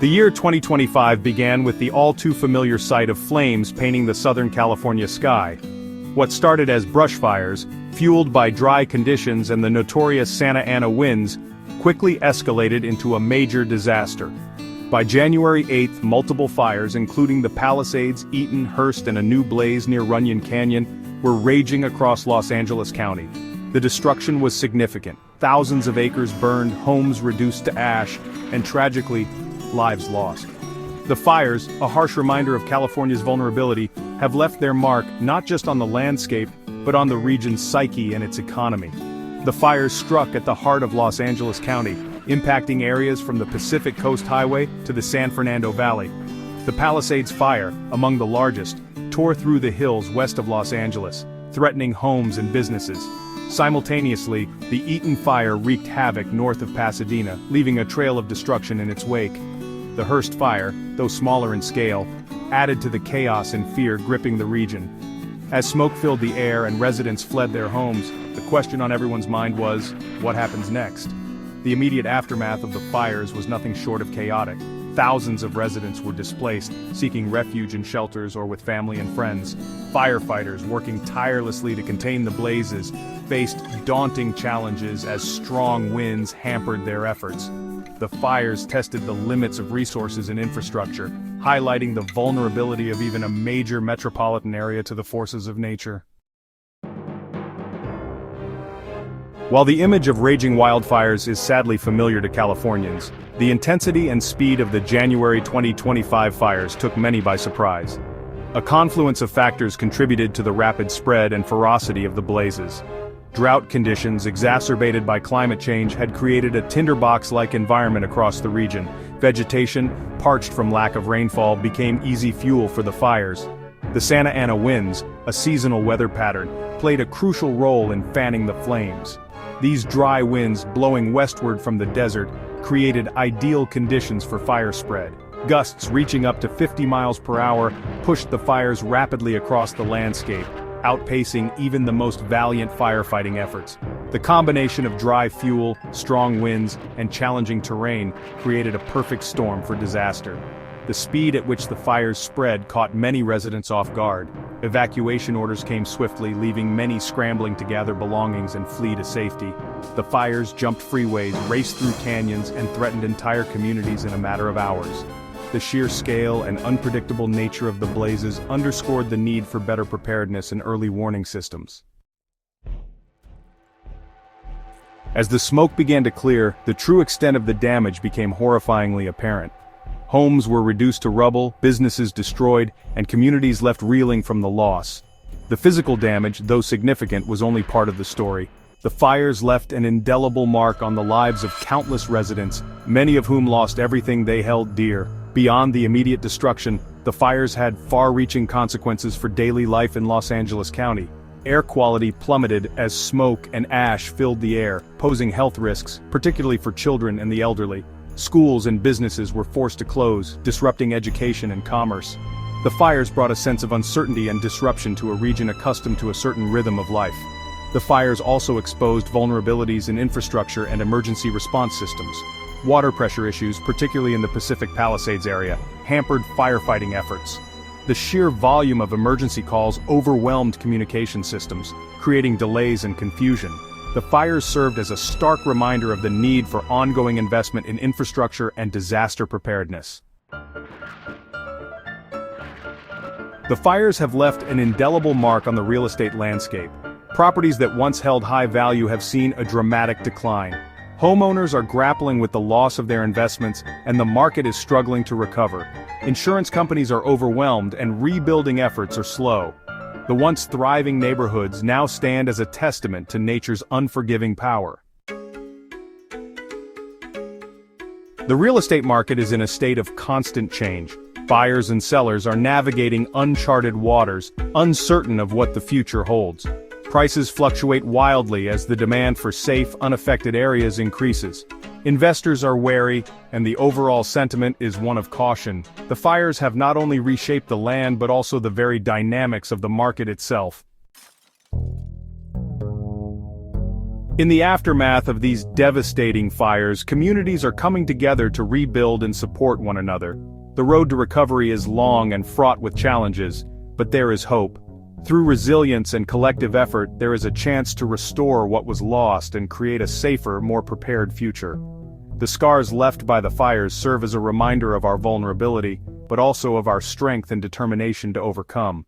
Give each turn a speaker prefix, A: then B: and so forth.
A: The year 2025 began with the all-too-familiar sight of flames painting the Southern California sky. What started as brush fires, fueled by dry conditions and the notorious Santa Ana winds, quickly escalated into a major disaster. By January 8th, multiple fires, including the Palisades, Eaton, Hearst, and a new blaze near Runyon Canyon, were raging across Los Angeles County. The destruction was significant. Thousands of acres burned, homes reduced to ash, and tragically, lives lost. The fires, a harsh reminder of California's vulnerability, have left their mark not just on the landscape, but on the region's psyche and its economy. The fires struck at the heart of Los Angeles County, impacting areas from the Pacific Coast Highway to the San Fernando Valley. The Palisades Fire, among the largest, tore through the hills west of Los Angeles, threatening homes and businesses. Simultaneously, the Eaton Fire wreaked havoc north of Pasadena, leaving a trail of destruction in its wake. The Hearst Fire, though smaller in scale, added to the chaos and fear gripping the region. As smoke filled the air and residents fled their homes, the question on everyone's mind was, what happens next? The immediate aftermath of the fires was nothing short of chaotic. Thousands of residents were displaced, seeking refuge in shelters or with family and friends. Firefighters, working tirelessly to contain the blazes, faced daunting challenges as strong winds hampered their efforts. The fires tested the limits of resources and infrastructure, highlighting the vulnerability of even a major metropolitan area to the forces of nature. While the image of raging wildfires is sadly familiar to Californians, the intensity and speed of the January 2025 fires took many by surprise. A confluence of factors contributed to the rapid spread and ferocity of the blazes. Drought conditions exacerbated by climate change had created a tinderbox-like environment across the region. Vegetation, parched from lack of rainfall, became easy fuel for the fires. The Santa Ana winds, a seasonal weather pattern, played a crucial role in fanning the flames. These dry winds, blowing westward from the desert, created ideal conditions for fire spread. Gusts reaching up to 50 miles per hour pushed the fires rapidly across the landscape, outpacing even the most valiant firefighting efforts. The combination of dry fuel, strong winds, and challenging terrain created a perfect storm for disaster. The speed at which the fires spread caught many residents off guard. Evacuation orders came swiftly, leaving many scrambling to gather belongings and flee to safety. The fires jumped freeways, raced through canyons, and threatened entire communities in a matter of hours. The sheer scale and unpredictable nature of the blazes underscored the need for better preparedness and early warning systems. As the smoke began to clear, the true extent of the damage became horrifyingly apparent. Homes were reduced to rubble, businesses destroyed, and communities left reeling from the loss. The physical damage, though significant, was only part of the story. The fires left an indelible mark on the lives of countless residents, many of whom lost everything they held dear. Beyond the immediate destruction, the fires had far-reaching consequences for daily life in Los Angeles County. Air quality plummeted as smoke and ash filled the air, posing health risks, particularly for children and the elderly. Schools and businesses were forced to close, disrupting education and commerce. The fires brought a sense of uncertainty and disruption to a region accustomed to a certain rhythm of life. The fires also exposed vulnerabilities in infrastructure and emergency response systems. Water pressure issues, particularly in the Pacific Palisades area, hampered firefighting efforts. The sheer volume of emergency calls overwhelmed communication systems, creating delays and confusion. The fires served as a stark reminder of the need for ongoing investment in infrastructure and disaster preparedness. The fires have left an indelible mark on the real estate landscape. Properties that once held high value have seen a dramatic decline. Homeowners are grappling with the loss of their investments, and the market is struggling to recover. Insurance companies are overwhelmed, and rebuilding efforts are slow. The once thriving neighborhoods now stand as a testament to nature's unforgiving power. The real estate market is in a state of constant change. Buyers and sellers are navigating uncharted waters, uncertain of what the future holds. Prices fluctuate wildly as the demand for safe, unaffected areas increases. Investors are wary, and the overall sentiment is one of caution. The fires have not only reshaped the land but also the very dynamics of the market itself. In the aftermath of these devastating fires, communities are coming together to rebuild and support one another. The road to recovery is long and fraught with challenges, but there is hope. Through resilience and collective effort, there is a chance to restore what was lost and create a safer, more prepared future. The scars left by the fires serve as a reminder of our vulnerability, but also of our strength and determination to overcome.